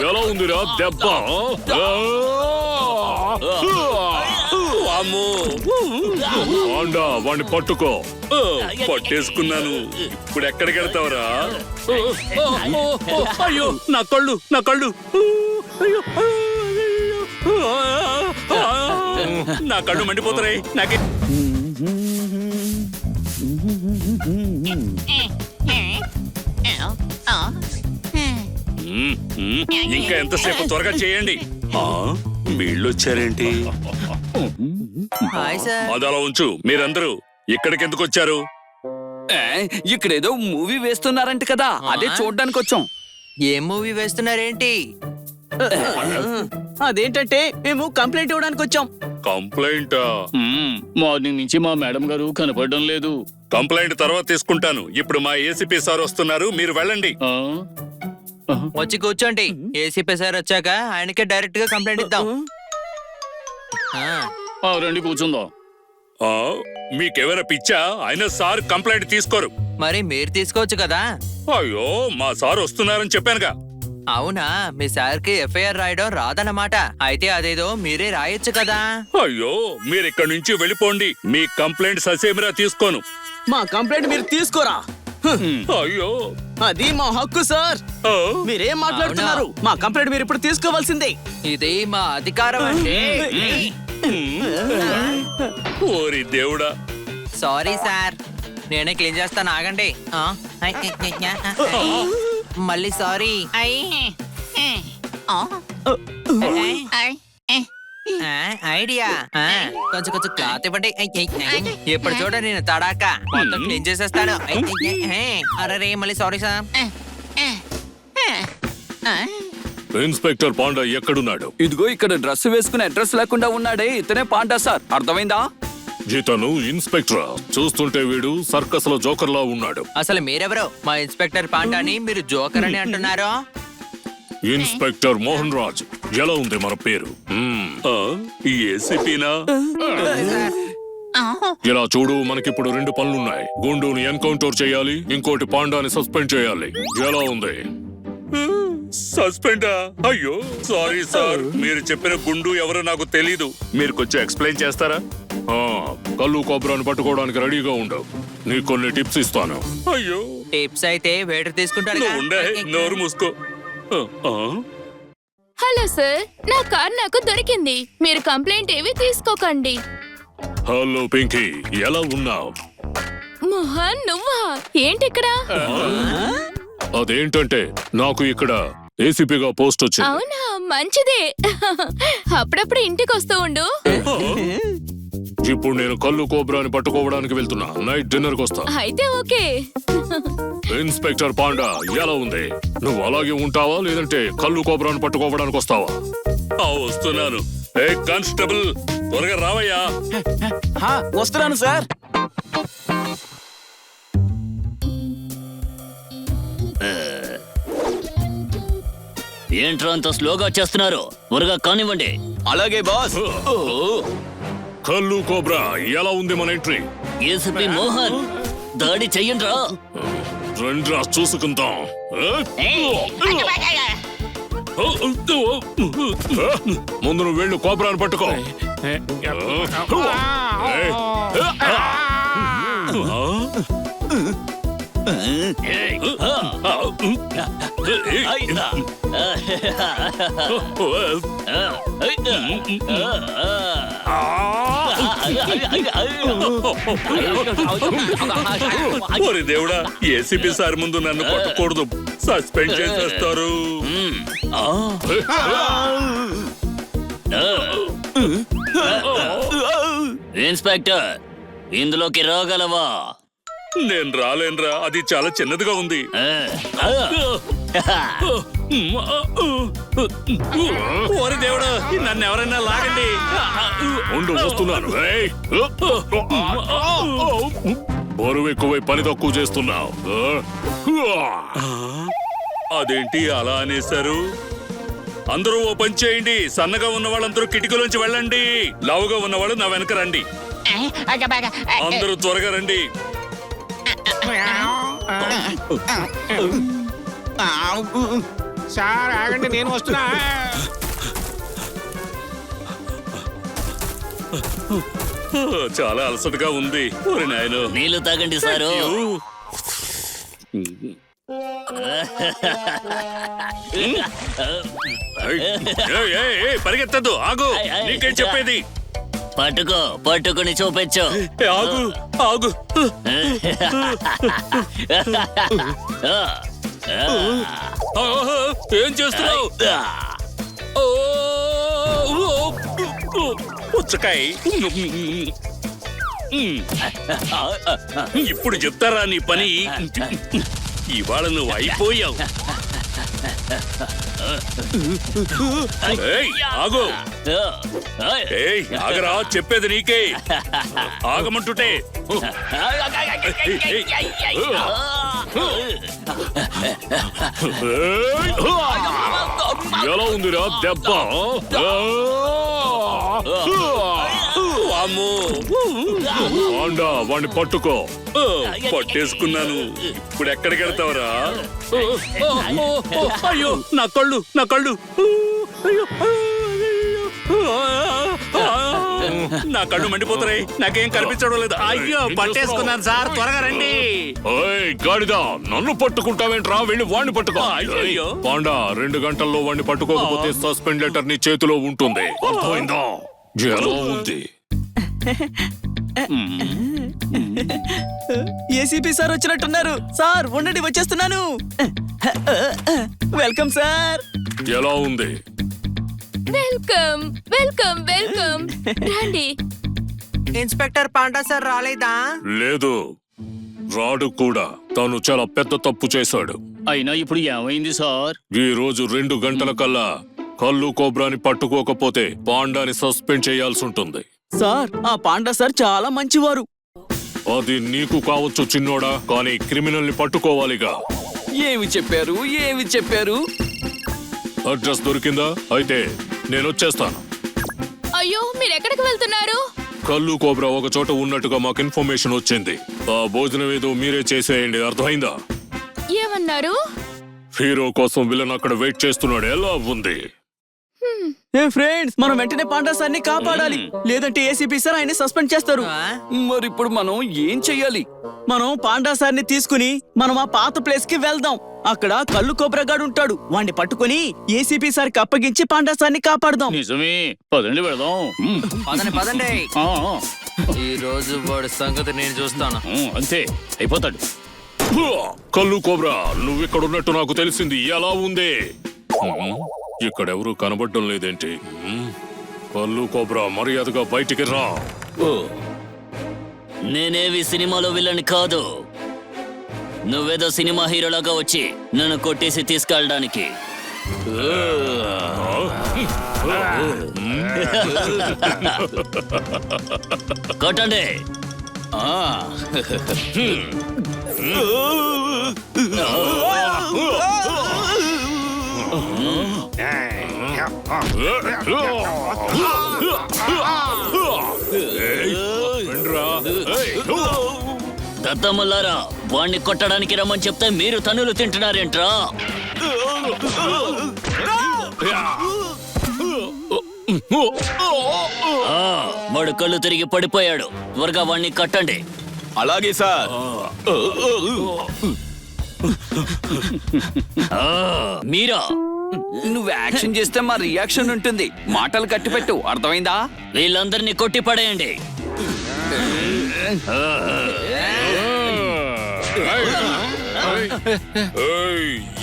ఎలా ఉందిరా దెబ్బ? వాణ్ణి పట్టుకో. పట్టేసుకున్నాను. ఇప్పుడు ఎక్కడికి వెళ్తావరా? అయ్యో నా కళ్ళు, నా కళ్ళు, నా కళ్ళు మండిపోతున్నాయి. నాకే ఇంకా ఎంతసేపు? త్వరగా చేయండి. వీళ్ళు వచ్చారేంటి? అది అలా ఉంచు. మీరందరూ ఇక్కడికి ఎందుకు వచ్చారు? ఇక్కడేదో మూవీ వేస్తున్నారంట కదా, అదే చూడ్డానికి వచ్చాం. ఏం మూవీ వేస్తున్నారేంటి? అదేంటంటే మేము కంప్లైంట్ ఇవ్వడానికి వచ్చాం. కంప్లైంటా? మార్నింగ్ నుంచి మా మేడం గారు కనపడడం లేదు. కంప్లైంట్ తర్వాత తీసుకుంటాను. ఇప్పుడు మా ఏసీపీ సార్ వస్తున్నారు, మీరు వెళ్ళండి. వచ్చి కూర్చోండి. ఏసీపీ సార్ వచ్చాక ఆయనకే డైరెక్ట్ గా కంప్లైంట్ ఇద్దాం. రండి కూర్చుందాం. మీకేమైనా పిచ్చా? అయినా సార్ కంప్లైంట్ తీసుకోరు. మరి మీరు తీసుకోవచ్చు కదా. అయ్యో, మా సార్ వస్తున్నారని చెప్పానుగా. అవునా, మీ సార్ కి ఎఫ్ఐఆర్ రాయడం రాదన్నమాట. అయితే అదేదో మీరే రాయొచ్చు కదా. అయ్యో, మీరు ఇక్కడి నుంచి వెళ్ళిపోండి. మీ కంప్లైంట్ ససేమిరా తీసుకోను. మా కంప్లైంట్ మీరు తీసుకోరా. అయ్యో, అది మా హక్కు సార్. మీరేం మాట్లాడుతున్నారు? మా కంప్లైంట్ మీరు ఇప్పుడు తీసుకోవాల్సిందే. ఇది మా అధికారం అంటే. ఓరి దేవుడా. సారీ సార్, నేనే క్లీన్ చేస్తాను, ఆగండి. మళ్ళీ సారీ. ఐడియా. కొంచెం కొంచెం క్లాత్ ఇవ్వండి. ఇప్పుడు చూడ నేను తడాక మొత్తం క్లీన్ చేసేస్తాను. అరే మళ్ళీ సారీ సార్. ఇన్స్పెక్టర్ పాండా ఎక్కడున్నాడు? ఇదిగో ఇక్కడ డ్రెస్ వేసుకుని అడ్రస్ లేకుండా ఉన్నాడే, ఇతనే పాండా సార్. అర్థమైందా? ఇతను ఇన్స్పెక్టర్. చూస్తుంటే వీడు సర్కస్ లో జోకర్ లా ఉన్నాడు. అసలు మీరెవరు? మా ఇన్స్పెక్టర్ పాండాని మీరు జోకర్ అని అంటున్నారు. ఇన్స్పెక్టర్ మోహన్ రాజ్. ఎలా ఉంది మన పేరు? ఈ ఏసీపీనా? ఇలా చూడు, మనకిప్పుడు 2 పనులున్నాయి. గుండూని ఎన్కౌంటర్ చేయాలి, ఇంకోటి పాండాని సస్పెండ్ చేయాలి. ఎలా ఉంది? సస్పెండా? అయ్యో సారీ సార్, మీరు చెప్పిన గుండు ఎవరో నాకు తెలీదు. మీరు కొంచెం ఎక్స్ప్లెయిన్ చేస్తారా? కళ్ళు కొబ్బరాన్ని పట్టుకోవడానికి రెడీగా ఉండవు. నీకు కొన్ని టిప్స్ ఇస్తాను. అయ్యో, టిప్స్ అయితే వేటర్ తీసుకుంటారు. ఉండే, నోరు మూసుకో. హలో సార్, నా కార్ నాకు దొరికింది. మీరు కంప్లైంట్ ఏవి తీసుకోకండి. హలో పింకీ, ఎలా ఉన్నావు? మోహన్, నువ్వా? ఏంటి ఇక్కడ? అదేంటంటే నాకు ఇక్కడ ఏసీపీగా పోస్ట్ వచ్చింది. అవునా, మంచిదే. అప్పుడప్పుడు ఇంటికి వస్తూ ఉండు. ఇప్పుడు నేను కళ్ళు కోబ్రాని పట్టుకోవడానికి వెళ్తున్నా. నైట్ డిన్నర్ కి వస్తా. అయితే ఓకే. ఇన్స్పెక్టర్ పాండా, ఎలా ఉంది? నువ్వు అలాగే ఉంటావా, లేదంటే కళ్ళు కోబ్రాని పట్టుకోవడానికి వస్తావా? వస్తున్నాను. ఏ కానిస్టేబుల్, త్వరగా రావయ్యా. వస్తున్నాను సార్. ఏంట్రా అంత స్లోగా చేస్తున్నారు? త్వరగా కానివ్వండి. అలాగే బాస్. కళ్ళు కోబ్రా, ఎలా ఉంది మన ఎంట్రీ? ఏసీపీ మోహన్, దాడి చెయ్యండ్రా. రండ్రా చూసుకుందాం. ముందు నువ్వు వెళ్ళు, కోబ్రాని పట్టుకో. ఓరి దేవుడా, ఏసీపీ సార్ ముందు నన్ను పట్టుకూడదు, సస్పెండ్ చేసేస్తారు. ఇన్స్పెక్టర్, ఇందులోకి రాగలవా? నేను రాలేనురా, అది చాలా చిన్నదిగా ఉంది. ఓరి దేవుడు, నన్ను ఎవరైనా లాగండి. ఉండు, వస్తున్నాను. బరువు ఎక్కువై పని తక్కువ చేస్తున్నావు. అదేంటి అలా అనేశారు? అందరూ ఓ పని చేయండి. సన్నగా ఉన్న వాళ్ళందరూ కిటికీలోంచి వెళ్ళండి. లావుగా ఉన్నవాళ్ళు నా వెనక రండి. అందరూ త్వరగా రండి. సార్ ఆగండి, నేను వస్తున్నా. చాలా అలసటగా ఉంది. ఓరి నాయనో. నీళ్లు తాగండి సారు. పరిగెత్తద్దు, ఆగు. నీకేం చెప్పేది? పట్టుకో, పట్టుకుని చూపించు. ఆగు ఆగు. ఏం చేస్తున్నావు? పుచ్చకాయ. ఇప్పుడు చెప్తారా నీ పని? ఇవాళ నువ్వు అయిపోయావు. ఏయ్, ఆగు. ఏయ్, ఆగరా, చెప్పేది నీకే. ఆగమంటుంటే. ఎలా ఉందిరా దెబ్బ? వామ్మో. పాండా వాణ్ణి పట్టుకో. పట్టేసుకున్నాను. ఇప్పుడు ఎక్కడికి వెళ్తావరా? అయ్యో, నా కళ్ళు, నా కళ్ళు. అయ్యో, నా కళ్ళు మండిపోతున్నాయి. నాకేం కనిపించడం లేదు. అయ్యో, పట్టేసుకున్నాను సార్, త్వరగా రండి. ఓయ్ గాడిదా, నన్ను పట్టుకుంటావేంట్రా? వెళ్ళి వాణ్ణి పట్టుకో. అయ్యో. పాండా 2 గంటల్లో వాణ్ణి పట్టుకోకపోతే సస్పెండ్ లెటర్ నీ చేతిలో ఉంటుంది. అర్థమైందా? ఎలా ఉంది? ఏసీపీ సార్ వచ్చినట్టున్నారు. సార్ ఉండండి, వచ్చేస్తున్నాను. Welcome sir. ఎలా ఉంది? వెల్కమ్ వెల్కమ్ వెల్కమ్ రండి. ఇన్స్పెక్టర్ పాండా సార్ రాలేదా? లేదు, రాడు కూడా. తను చాలా పెద్ద తప్పు చేశాడు. అయినా ఇప్పుడు ఏమైంది సార్? ఈ రోజు 2 గంటల కల్లా కళ్ళు కోబ్రాని పట్టుకోకపోతే పాండాని సస్పెండ్ చేయాల్సి ఉంటుంది. సార్ ఆ పాండా సార్ చాలా మంచివారు. అది నీకు కావచ్చు చిన్నోడా, కానీ క్రిమినల్ ని పట్టుకోవాలిగా. ఏమి చెప్పారు, ఏమి చెప్పారు? అడ్రస్ దొరికిందా? అయితే నేను వచ్చేస్తాను. అయ్యో, మీరు ఎక్కడికి వెళ్తున్నారు? కళ్ళు కోబ్రా ఒక చోట ఉన్నట్టుగా మాకు ఇన్ఫర్మేషన్ వచ్చింది. ఆ భోజనం ఏదో మీరే చేసేయండి. అర్థమైందా? ఏమన్నారు? హీరో కోసం విలన్ అక్కడ వెయిట్ చేస్తున్నాడు. ఎలా ఉంది? ఏ ఫ్రెండ్స్, మనం వెంటనే పాండా సార్ని కాపాడాలి, లేదంటే ఏసీపీ సార్ ఆయన సస్పెండ్ చేస్తారు. మరి ఇప్పుడు మనం ఏం చెయ్యాలి? మనం పాండా సార్ని తీసుకుని మనం ఆ పాత ప్లేస్ కి వెళ్దాం. అక్కడ కళ్ళు కోబ్రాగాడు ఉంటాడు. వాణ్ణి పట్టుకుని ఏసీపీ సార్ కి అప్పగించి పాండా సార్ని కాపాడదాం. నిజమే, పదండి వెళదాం. పదండి పదండి. ఈ రోజు వాడి సంగతి నేను చూస్తాను. అంతే, అయిపోతాడు. కళ్ళు కోబ్రా, నువ్వు ఇక్కడ ఉన్నట్టు నాకు తెలిసింది. ఎలా ఉంది? ఇక్కడెవరూ కనబడడం లేదేంటి? కళ్ళు కోబ్రా, మర్యాదగా బయటికి రా. నేనేవి సినిమాలో విలన్ కాదు. నువ్వేదో సినిమా హీరోలాగా వచ్చి నన్ను కొట్టేసి తీసుకెళ్ళడానికి. కొట్టండి. దత్తమ్మలారా, వాణ్ణి కొట్టడానికి రమ్మని చెప్తే మీరు తన్నులు తింటున్నారేంట్రా? వాడు కళ్ళు తిరిగి పడిపోయాడు. త్వరగా వాణ్ణి కట్టండి. అలాగే సార్. మీరా? నువ్వు యాక్షన్ చేస్తే మా రియాక్షన్ ఉంటుంది. మాటలు కట్టిపెట్టు, అర్థమైందా? వీళ్ళందరినీ కొట్టి పడేయండి.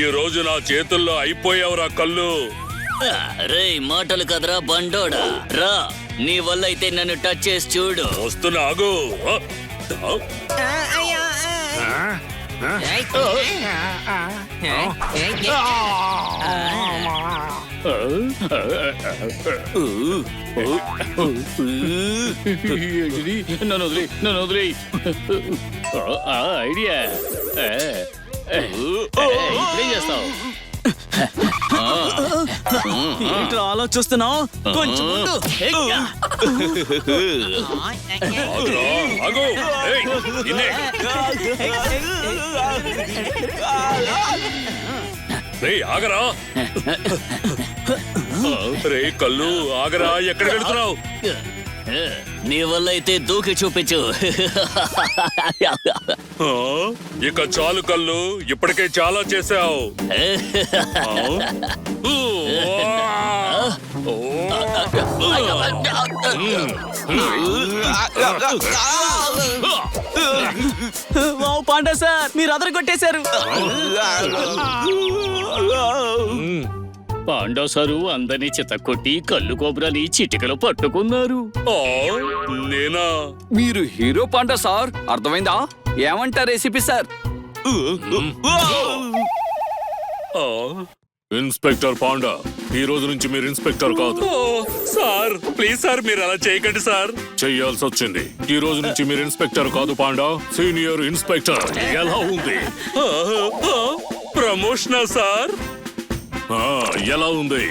ఈ రోజు నా చేతుల్లో అయిపోయావురా కళ్ళు. రేయ్, మాటలు కదరా బండోడా. రా, నీ వల్ల అయితే నన్ను టచ్ చేసి చూడు. వస్తున్నా, ఆగు. అయ్యా. నన్ను వదిలి ఐడియా ఇప్పుడేం చేస్తావు? ఏంట్రా ఆలోచిస్తున్నావు కొంచెం ఉండు. ఆగురా, ఆగు. ఏయ్, నిన్నే. రేయ్, ఆగరా. రే కళ్ళు ఆగరా, ఎక్కడికి వెళ్తున్నావు? నీ వల్ల అయితే దూకి చూపించు. ఆ, ఇక చాలు కళ్ళు, ఇప్పటికే చాలా చేశావు. వావ్ పాండా సార్ మీరు అదరగొట్టేశారు. పాండా సారు అందరినీ చితక్కొట్టి కళ్ళు కోబ్రాని చిటికలో పట్టుకున్నారు. నేనా? మీరు హీరో పాండా సార్, అర్థమైందా? ఏమంటారు ఏసీపీ సార్? ఆ, ఇన్స్పెక్టర్ పాండా, ఈ రోజు నుంచి మీరు ఇన్స్పెక్టర్ కాదు. ఓ, సార్ ప్లీజ్ సార్, మీరు అలా చేయకండి సార్. చెయ్యాల్సి వచ్చింది. ఈ రోజు నుంచి మీరు ఇన్స్పెక్టర్ కాదు పాండా, సీనియర్ ఇన్స్పెక్టర్. ఎలా ఉంది? ఆ, ఆ, ప్రమోషనా సార్? ఎలా ఉంది?